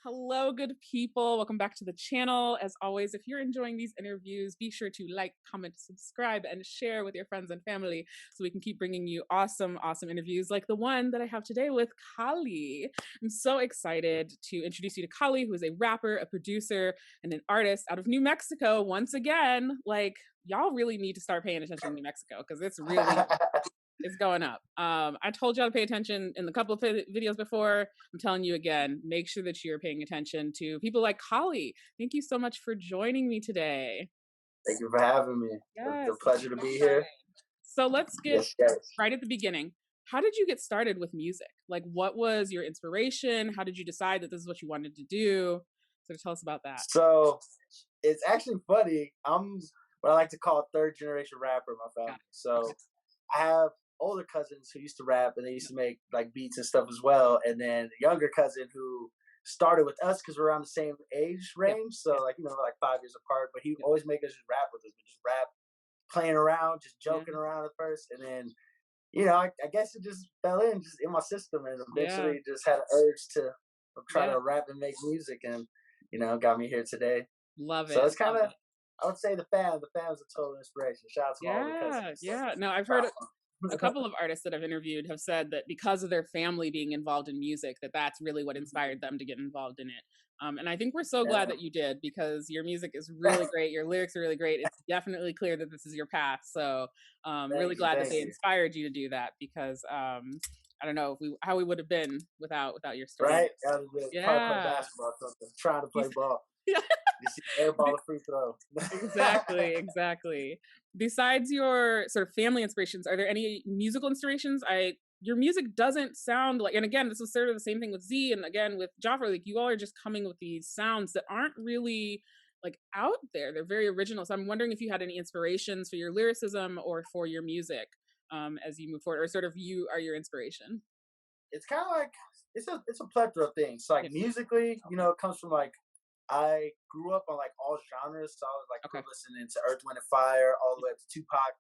Hello, good people. Welcome back to the channel. As always, if you're enjoying these interviews, be sure to like, comment, subscribe, and share with your friends and family so we can keep bringing you awesome, awesome interviews like the one that I have today with Khali. I'm so excited to introduce you to Khali, who is a rapper, a producer, and an artist out of New Mexico. Once again, like, y'all really need to start paying attention to New Mexico because it's going up. I told y'all to pay attention in the couple of videos before. I'm telling you again, make sure that you're paying attention to people like Khali. Thank you so much for joining me today. Thank you for having me. Yes. It's a pleasure to be here. So let's get Yes. right at the beginning. How did you get started with music? Like, what was your inspiration? How did you decide that this is what you wanted to do? So tell us about that. So it's actually funny. I'm what I like to call a third generation rapper in my family. So I have older cousins who used to rap and they used to make like beats and stuff as well. And then a younger cousin who started with us because we're around the same age range. So like, like 5 years apart, but he would always make us just rap with us, but just rap, playing around, just joking around at first. And then, I guess it just fell just in my system and eventually just had an urge to try to rap and make music and, got me here today. Love it. So it's kind of, I would say the fam's a total inspiration. Shout out to all the cousins. Yeah. No, I've heard a couple of artists that I've interviewed have said that because of their family being involved in music, that's really what inspired them to get involved in it. And I think we're so glad that you did because your music is really great. Your lyrics are really great. It's definitely clear that this is your path. So really glad that they inspired you to do that because I don't know how we would have been without your story. Right? Play basketball or something. Trying to play ball. You see airball a free throw. Exactly. Besides your sort of family inspirations, are there any musical inspirations? Your music doesn't sound like, and again, this was sort of the same thing with Z, and again with Joffrey, like you all are just coming with these sounds that aren't really like out there. They're very original. So I'm wondering if you had any inspirations for your lyricism or for your music as you move forward, or sort of you are your inspiration. It's kind of like it's a plethora of things. So like musically, it comes from like I grew up on like all genres, so I was like listening to Earth, Wind, and Fire all the way up to Tupac,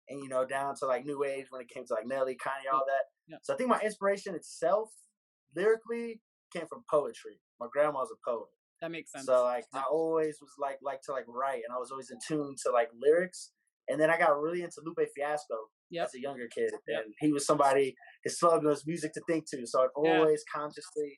and down to like New Age when it came to like Nelly, Kanye, all that. So I think my inspiration itself, lyrically, came from poetry. My grandma's a poet. That makes sense. So like I always was like to like write, and I was always in tune to like lyrics. And then I got really into Lupe Fiasco as a younger kid, and he was somebody. His slogan was "Music to Think To," so I'd always consciously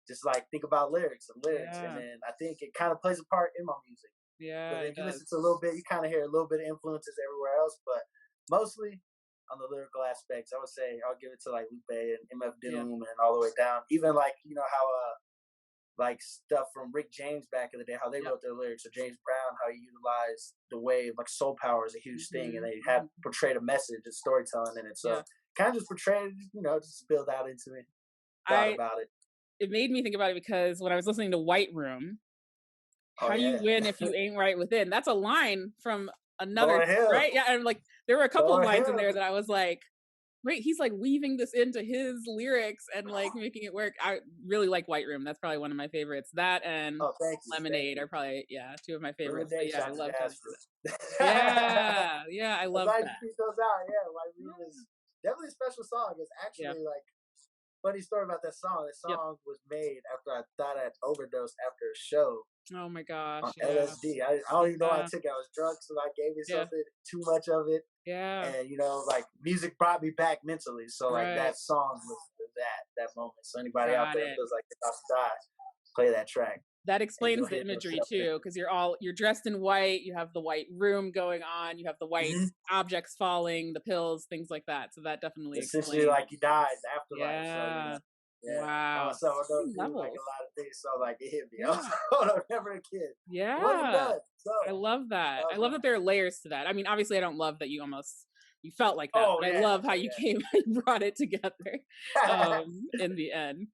just like think about lyrics, and then I think it kind of plays a part in my music. But if you listen to a little bit, you kind of hear a little bit of influences everywhere else, but mostly on the lyrical aspects, I would say I'll give it to like Lupe and MF Doom and all the way down. Even like how like stuff from Rick James back in the day, how they wrote their lyrics, or James Brown, how he utilized the wave, like soul power is a huge thing, and they have portrayed a message and storytelling in it. So kind of just portrayed, just spilled out into me. Thought about it. It made me think about it because when I was listening to White Room, how you win if you ain't right within. That's a line from another, right? Yeah, and like there were a couple of lines in there that I was like, wait, he's like weaving this into his lyrics and like making it work. I really like White Room. That's probably one of my favorites. That and Lemonade are probably two of my favorites. I love that. Yeah, I love that. Those out. White Room is definitely a special song. It's actually like funny story about that song. That song was made after I thought I'd overdosed after a show. Oh my gosh. On LSD. I don't even know what I took. I was drunk, so I gave it something, too much of it. Yeah. And like music brought me back mentally. So like that song was that moment. So anybody out there feels like they're about to die, play that track. That explains the imagery too, because you're dressed in white, you have the white room going on, you have the white objects falling, the pills, things like that. So that definitely essentially like you died afterlife. Yeah. So, wow. So I don't do like a lot of things. So like it hit me. I was never a kid. Yeah. Done, so. I love that. I love that there are layers to that. I mean, obviously I don't love that you felt like that, but I love how you came and brought it together in the end.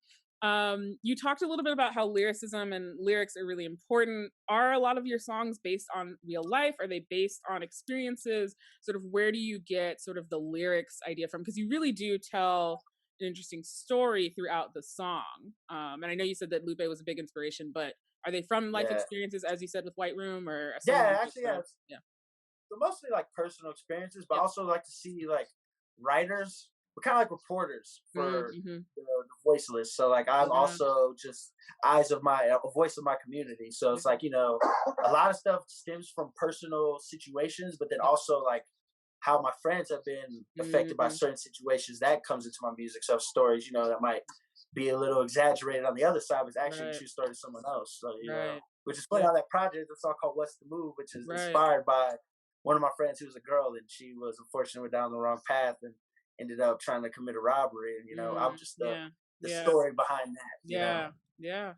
You talked a little bit about how lyricism and lyrics are really important. Are a lot of your songs based on real life? Are they based on experiences? Sort of where do you get sort of the lyrics idea from? Because you really do tell an interesting story throughout the song. And I know you said that Lupe was a big inspiration, but are they from life experiences, as you said with White Room, or actually, So mostly like personal experiences, but I also like to see like writers we're kind of like reporters for Mm-hmm. the voiceless. So like I'm Yeah. also just a voice of my community. So it's like, you know, a lot of stuff stems from personal situations, but then also like how my friends have been affected by Mm-hmm. certain situations that comes into my music. So stories, you know, that might be a little exaggerated on the other side, but it's actually a Right. true story to someone else. So, you know, Right. which is funny how that project, the song called What's the Move, which is Right. inspired by one of my friends who was a girl and she was unfortunately down the wrong path and ended up trying to commit a robbery. And, you know, I'm just Yeah. the Yeah. story behind that, you know. Yeah. Yeah.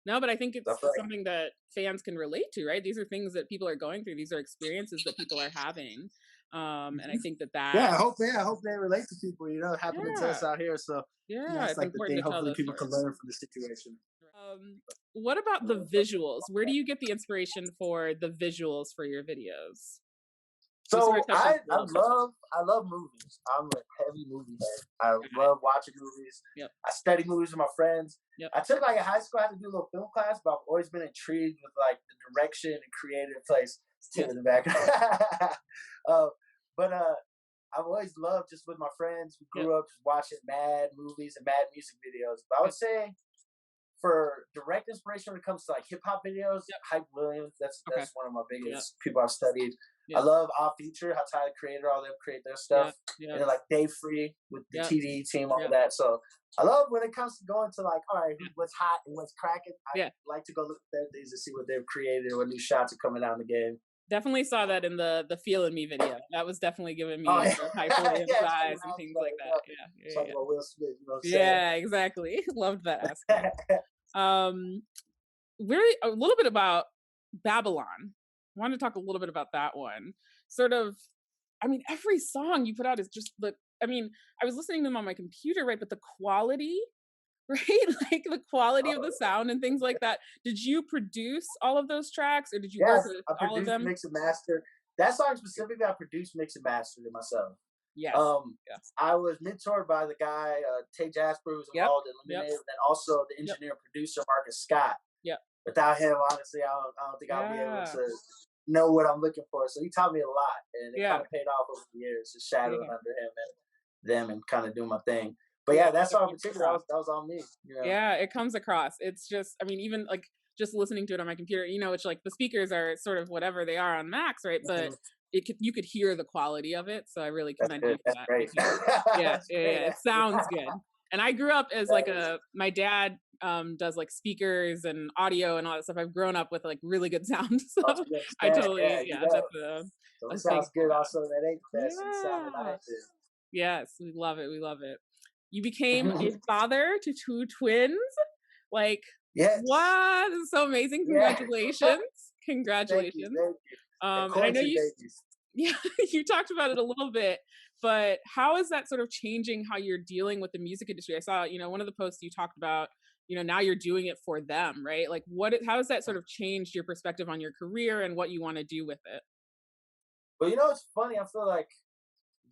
No, but I think So I it's feel like, something that fans can relate to, right? These are things that people are going through. These are experiences that people are having. And I think yeah, that I hope they relate to people, you know, happening to us yeah, out here. So, you know, yeah, that's it's like the important thing. to tell Hopefully those people can stories. learn from the situation. What about the visuals? Where do you get the inspiration for the visuals for your videos? We sort of So touched on this a little bit. I love movies. I'm a heavy movie head. I Okay. love watching movies. Yep. I study movies with my friends. Yep. I took like in high school, I had to do a little film class, but I've always been intrigued with like the direction and creative place. Tim Yep. in the back. uh, but I've always loved just with my friends. We Yep. grew up just watching mad movies and mad music videos. But I would Yep. say for direct inspiration when it comes to like hip hop videos, Yep. Hype Williams, Okay. that's one of my Yep. biggest people I've studied. I Yep. love Odd Future, how Tyler created all them, create their stuff, Yep. and Yep. then like Dave Free with the Yep. TDE team, all Yep. that. So I love when it comes to going to like, all right, Yeah. what's hot and what's cracking. I Yeah. like to go look at their things and see what they've created or what new shots are coming out in the game. Definitely saw that in the Feel in Me video. That was definitely giving Oh me yeah, sort of Hype yeah, Williams it's eyes coming and out things like today. that. Yeah. Yeah. Yeah. Talking Yeah. about Will Smith, you know what Yeah, exactly. Loved that aspect. Um, Very a little bit about Babylon. I want to talk a little bit about that one. Sort of, I mean, every song you put out is just the. I mean, I was listening to them on my computer, right? But the quality, right? Like the quality of the saying? sound and things like that. Did you produce all of those tracks, or did you work Yes, with I all of produced, them? mix, and mastered. That song specifically, I produced, mix, and mastered it myself. Yes. Yes. I was mentored by the guy Tay Jasper, who's Yep. involved in Yep. Lemonade, and also the Yep. engineer and producer Marcus Scott. Yep. Without him, honestly, I don't think I'll be able Yeah. to know what I'm looking for. So he taught me a lot, and it kind Yeah. of paid off over the years, just shadowing Yeah. under him and them, and kind of doing my thing. But Yeah. yeah, It that song in definitely comes particular, across. that was on me. You know. Yeah, it comes across. It's just, I mean, even like just listening to it on my computer, it's like the speakers are sort of whatever they are on Macs, right? But Mhm. you could hear the quality of it. So I really That's commend good. you for That's that great. because yeah, That's yeah, great. yeah, it sounds good. And I grew up as like That is. my dad does like speakers and audio and all that stuff. I've grown up with like really good sound. So Also, you I understand? Yeah, totally, you yeah, know. that's So a it thing sounds for good that. also that ain't the best and sounding Yeah. like this. Yes, we love it. We love it. You became a father to two twins. Like, Yes. what? This is so amazing. Yeah. Congratulations. Thank you. Congratulations. Thank you. And And I know quarantine babies. yeah, you talked about it a little bit, but how is that sort of changing how you're dealing with the music industry? I saw, one of the posts you talked about, now you're doing it for them, right? Like how has that sort of changed your perspective on your career and what you want to do with it? But you know, it's funny. I feel like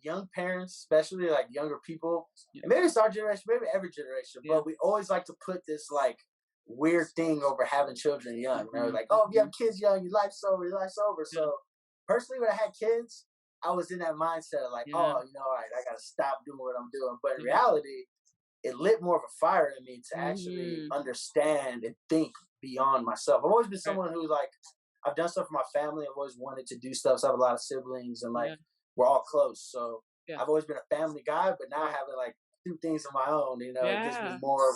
young parents, especially like younger people, Yeah. and maybe it's our generation, maybe every generation, Yeah. but we always like to put this like weird thing over having children young. You know, Mhm. like, oh, if you have kids young, your life's over, your life's over. Yeah. So personally, when I had kids, I was in that mindset of like, Yeah. oh, all right, I gotta stop doing what I'm doing. But in Yeah. reality, it lit more of a fire in me to actually Mhm. understand and think beyond myself. I've always been Right. someone who's like, I've done stuff for my family. I've always wanted to do stuff. So I have a lot of siblings and like Yeah. we're all close. So Yeah. I've always been a family guy, but now having like two things of my own, it gives me Yeah. more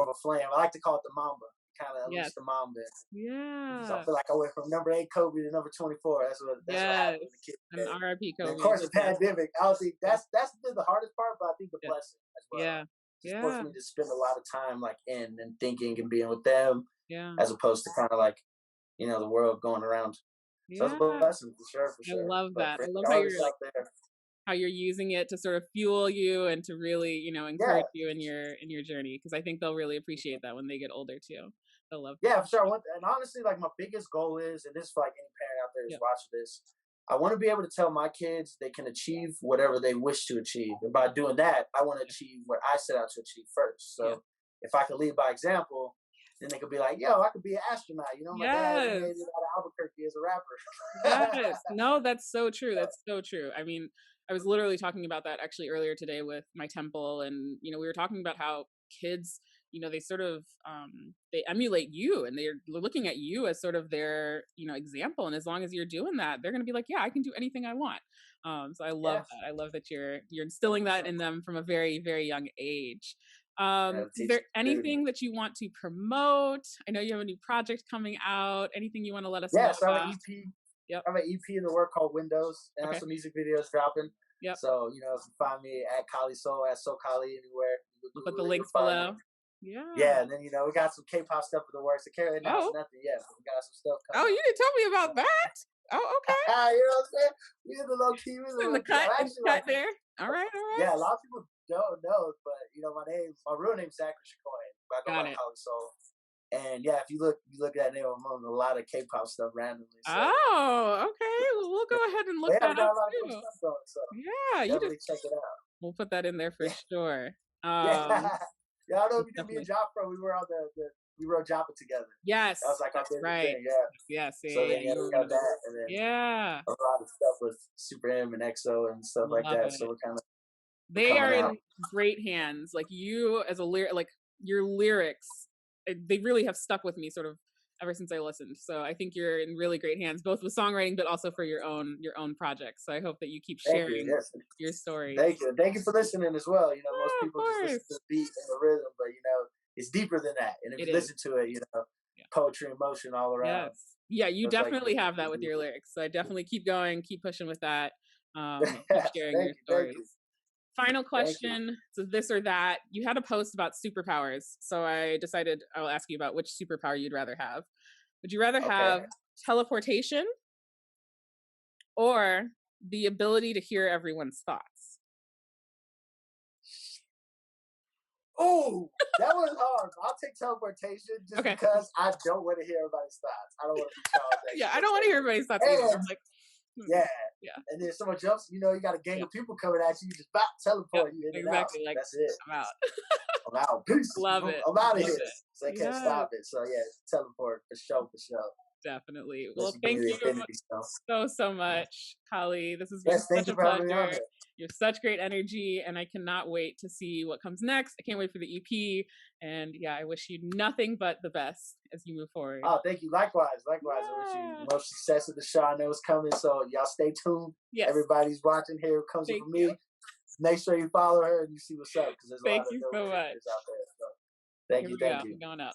of a flame. I like to call it the Mamba. Kind of unleash Yes. the Mamba. Because I Yeah. feel like I went from number 8 Kobe to number 24. That's what Yes. happened when the kid And came. R.I.P. And of Kobe. course, But the yeah. pandemic. I don't think Yeah. that's been the hardest part, but I think the Yeah. blessing as well. Yeah. Just forced Yeah. me to spend a lot of time like in and thinking and being with them, Yeah. as opposed to kind of like the world going around. So it's a Yeah. blessing for sure, for I sure. love But that. for I love any artists out there, how you're using it to sort of fuel you and to really, yeah, encourage you in your journey. Because I think they'll really appreciate that when they get older too. They'll love that. yeah, for sure. And honestly, like my biggest goal is, and this is for like any parent out there who's Yeah. watching this, I want to be able to tell my kids they can achieve whatever they wish to achieve. And by doing that, I want to achieve what I set out to achieve first. Yeah. So if I can lead by example, then they could be like, yo, I could be an astronaut. My dad made Yes. it out of Albuquerque as a rapper. Yes. No, that's so true. Yeah. That's so true. I mean, I was literally talking about that actually earlier today with my temple, and we were talking about how kids, they sort of they emulate you, and they're looking at you as sort of their example, and as long as you're doing that, they're going to be like, yeah, I can do anything I want. So I love Yes. that. I love that you're instilling that in them from a very, very young age. Is Teach there anything that you want to promote? I know you have a new project coming out. Anything you want to let us know so I have about? an EP. Yep. I have an EP in the work called Windows, and I have Okay. some music videos dropping. Yep. So, if you find me at Khali Soul, at So Khali anywhere. We'll put the links below. Yeah. Yeah, and then, we got some K-pop stuff in the works. I can't announce nothing yet, but we got some stuff Oh, coming. you didn't tell me about that. Oh, okay. You know what I'm saying? We in the low key. In the cut, there. All right. Yeah, a lot of people don't know, but, my real name's Zachary Shakoyan. I go by Khali Soul. And yeah, if you look at that name, I'm on a lot of K-pop stuff randomly. So. Oh, okay. Well, we'll go ahead and look that up too. Stuff, so yeah, you just check it out. We'll put that in there for sure. Yeah, I don't know if you did me and Joffro. We were on we wrote Jopping together. Yes, that was like our favorite right. thing. Yeah. Yes. So then we got that, and then a lot of stuff with Super M and EXO and stuff like that. So we're kind of they are in great hands. Like you as a like your lyrics, they really have stuck with me sort of ever since I listened. So I think you're in really great hands, both with songwriting, but also for your own projects. So I hope that you keep sharing your stories. Thank you for listening as well. Most people just listen to the beat and the rhythm, but it's deeper than that. And if you listen to it, poetry, emotion all around. Yes. Yeah, you definitely have that with your lyrics. So I definitely keep going, keep pushing with that. Keep sharing your stories. Final question. So this or that. You had a post about superpowers. So I decided I will ask you about which superpower you'd rather have. Would you rather have teleportation or the ability to hear everyone's thoughts? Oh, that was hard. I'll take teleportation just because I don't want to hear everybody's thoughts. I don't want to be Charles. Yeah, I don't want to hear everybody's thoughts either. I'm like, yeah. And then someone jumps, you got a gang of people coming at you. You just teleport you in and out. Like, that's it. I'm out. I'm out. Peace. Love it. I'm out of here. So I can't stop it. So yeah, teleport for sure. Definitely. Well, thank you so much, Khali. This has been such a pleasure. You have such great energy, and I cannot wait to see what comes next. I can't wait for the EP, and yeah, I wish you nothing but the best as you move forward. Oh, thank you. Likewise. I wish you much success with the show. I know it's coming, so y'all stay tuned. Yes. Everybody's watching here who comes from me. Make sure you follow her and you see what's up, because there's a lot of dope out there. So, thank you. Going up.